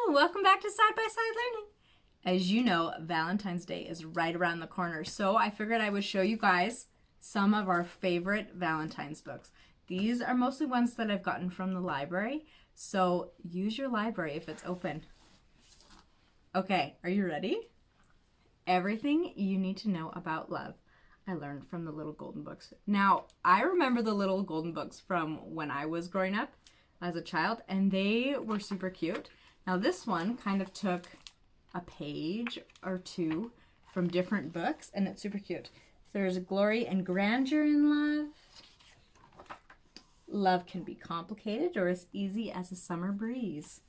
Hello, welcome back to Side by Side Learning. As you know, Valentine's Day is right around the corner, so I figured I would show you guys some of our favorite Valentine's books. These are mostly ones that I've gotten from the library, so use your library if it's open. Okay, are you ready? Everything you need to know about love I learned from the Little Golden Books. Now, I remember the Little Golden Books from when I was growing up as a child, and they were super cute. Now, this one kind of took a page or two from different books, and it's super cute. There's glory and grandeur in love. Love can be complicated or as easy as a summer breeze.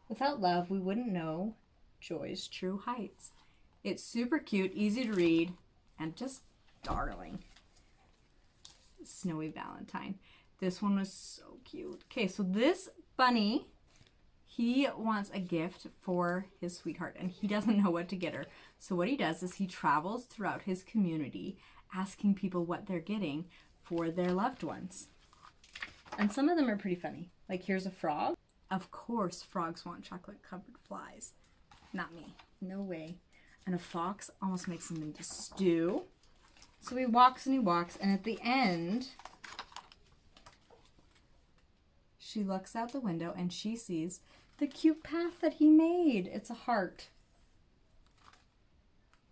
Without love, we wouldn't know joy's true heights. It's super cute, easy to read, and just darling. Snowy Valentine. This one was so cute. Okay, so this bunny, he wants a gift for his sweetheart, and he doesn't know what to get her. So what he does is he travels throughout his community asking people what they're getting for their loved ones. And some of them are pretty funny. Like, here's a frog. Of course, frogs want chocolate-covered flies. Not me. No way. And a fox almost makes him into stew. So he walks, and at the end, she looks out the window and she sees the cute path that he made. It's a heart.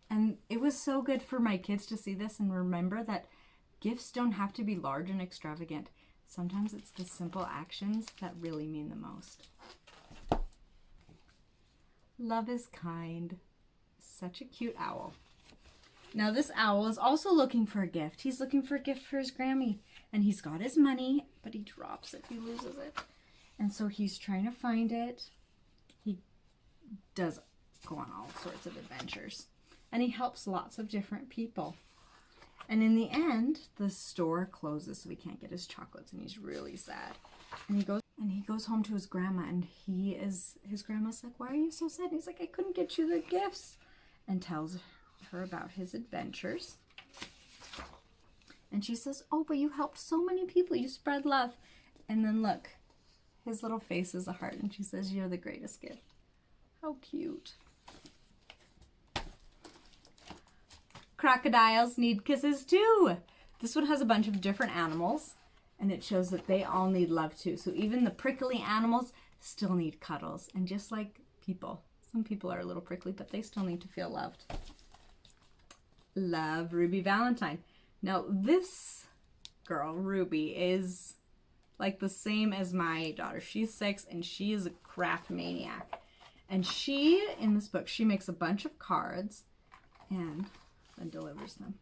And it was so good for my kids to see this and remember that gifts don't have to be large and extravagant. Sometimes it's the simple actions that really mean the most. Love is kind. Such a cute owl. Now this owl is also looking for a gift. He's looking for a gift for his Grammy. And he's got his money, but he drops it. He loses it. And so he's trying to find it. He does go on all sorts of adventures. And he helps lots of different people. And in the end, the store closes, so he can't get his chocolates, and he's really sad. And he goes home to his grandma, and his grandma's like, "Why are you so sad?" And he's like, "I couldn't get you the gifts." And tells her about his adventures. And she says, "Oh, but you helped so many people. You spread love." And then look, his little face is a heart, and she says, "You're the greatest gift." How cute. Crocodiles need kisses too. This one has a bunch of different animals, and it shows that they all need love too. So even the prickly animals still need cuddles. And just like people, some people are a little prickly, but they still need to feel loved. Love, Ruby Valentine. Now this girl, Ruby, is like the same as my daughter. She's 6 and she is a craft maniac. And she, in this book, she makes a bunch of cards and then delivers them.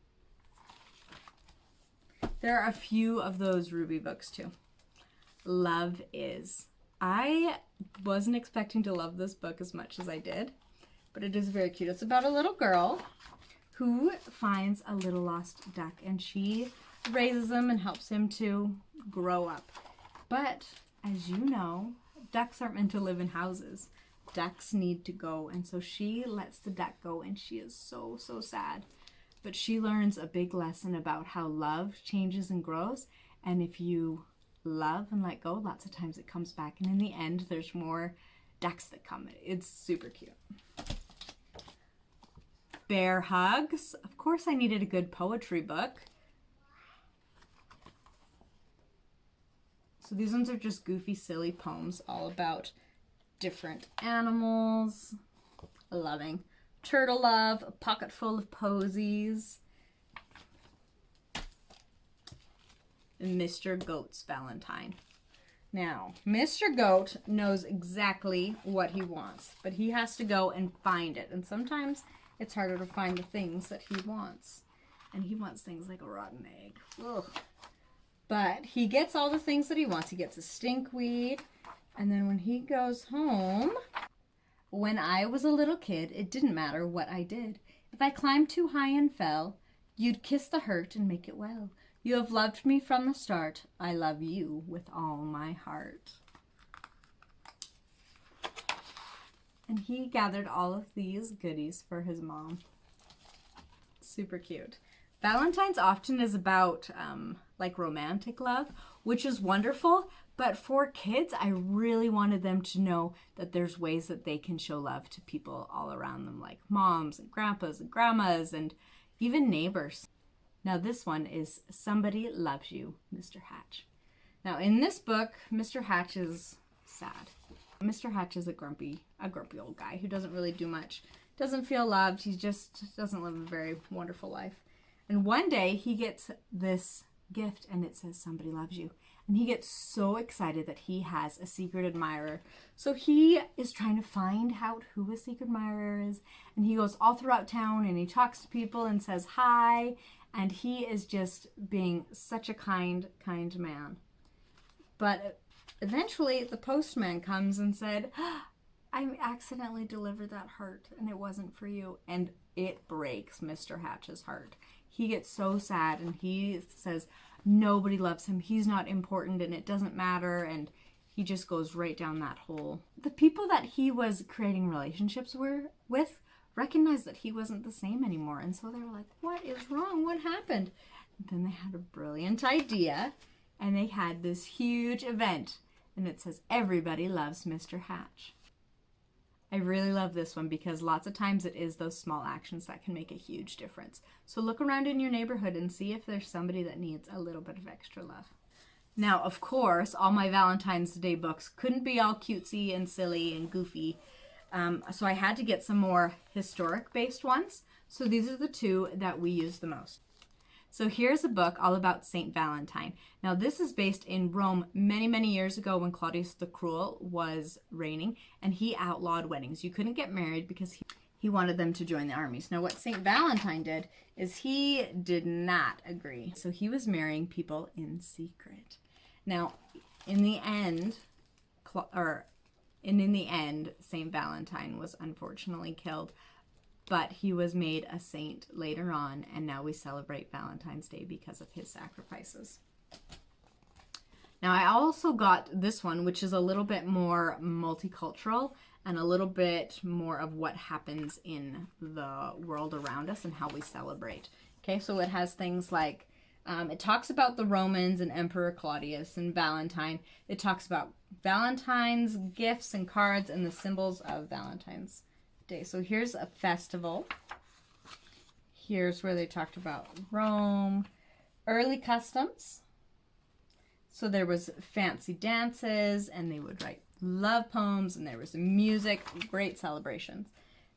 There are a few of those Ruby books too. Love Is. I wasn't expecting to love this book as much as I did, but it is very cute. It's about a little girl who finds a little lost duck, and she raises him and helps him to grow up. But as you know, ducks aren't meant to live in houses. Ducks need to go, and so she lets the duck go, and she is so sad. But she learns a big lesson about how love changes and grows, and if you love and let go, lots of times it comes back, and in the end there's more ducks that come. It's super cute. Bear Hugs. Of course I needed a good poetry book. So these ones are just goofy, silly poems all about different animals. Loving. Turtle Love, A Pocket Full of Posies. And Mr. Goats Valentine. Now, Mr. Goat knows exactly what he wants, but he has to go and find it. And sometimes it's harder to find the things that he wants. And he wants things like a rotten egg. Ugh. But he gets all the things that he wants. He gets a stinkweed. And then when he goes home, when I was a little kid, it didn't matter what I did. If I climbed too high and fell, you'd kiss the hurt and make it well. You have loved me from the start. I love you with all my heart. And he gathered all of these goodies for his mom. Super cute. Valentine's often is about like romantic love, which is wonderful. But for kids, I really wanted them to know that there's ways that they can show love to people all around them, like moms and grandpas and grandmas and even neighbors. Now this one is Somebody Loves You, Mr. Hatch. Now in this book, Mr. Hatch is sad. Mr. Hatch is a grumpy old guy who doesn't really do much, doesn't feel loved. He just doesn't live a very wonderful life. And one day he gets this gift and it says somebody loves you. And he gets so excited that he has a secret admirer. So he is trying to find out who his secret admirer is. And he goes all throughout town and he talks to people and says hi. And he is just being such a kind man. But eventually the postman comes and said, I accidentally delivered that heart and it wasn't for you. And it breaks Mr. Hatch's heart. He gets so sad and he says nobody loves him. He's not important and it doesn't matter. And he just goes right down that hole. The people that he was creating relationships with recognized that he wasn't the same anymore. And so they were like, what is wrong? What happened? And then they had a brilliant idea and they had this huge event. And it says, everybody loves Mr. Hatch. I really love this one because lots of times it is those small actions that can make a huge difference. So look around in your neighborhood and see if there's somebody that needs a little bit of extra love. Now, of course, all my Valentine's Day books couldn't be all cutesy and silly and goofy. So I had to get some more historic-based ones. So these are the two that we use the most. So here's a book all about Saint Valentine. Now this is based in Rome many, many years ago when Claudius the Cruel was reigning and he outlawed weddings. You couldn't get married because he wanted them to join the armies. Now what Saint Valentine did is he did not agree. So he was marrying people in secret. Now in the end, Saint Valentine was unfortunately killed. But he was made a saint later on, and now we celebrate Valentine's Day because of his sacrifices. Now, I also got this one, which is a little bit more multicultural and a little bit more of what happens in the world around us and how we celebrate. Okay, so it has things like, it talks about the Romans and Emperor Claudius and Valentine. It talks about Valentine's, gifts and cards, and the symbols of Valentine's Day. So here's a festival. Here's where they talked about Rome, early customs. So there was fancy dances and they would write love poems and there was music, great celebrations.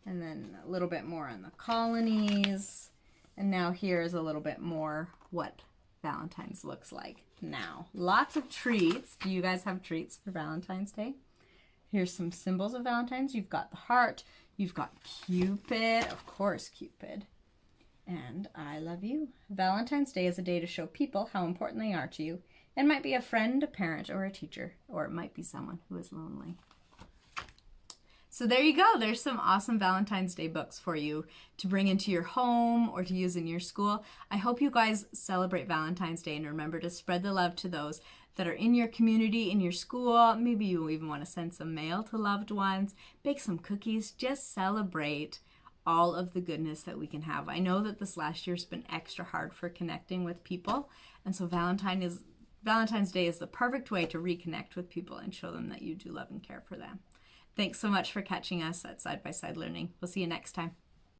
And then a little bit more on the colonies. And now here's a little bit more what Valentine's looks like now. Lots of treats. Do you guys have treats for Valentine's Day? Here's some symbols of Valentine's. You've got the heart. You've got Cupid, of course Cupid, and I love you. Valentine's Day is a day to show people how important they are to you. It might be a friend, a parent, or a teacher, or it might be someone who is lonely. So there you go. There's some awesome Valentine's Day books for you to bring into your home or to use in your school. I hope you guys celebrate Valentine's Day and remember to spread the love to those that are in your community, in your school. Maybe you even want to send some mail to loved ones, bake some cookies, just celebrate all of the goodness that we can have. I know that this last year's been extra hard for connecting with people, and so Valentine's Day is the perfect way to reconnect with people and show them that you do love and care for them. Thanks so much for catching us at Side by Side Learning. We'll see you next time.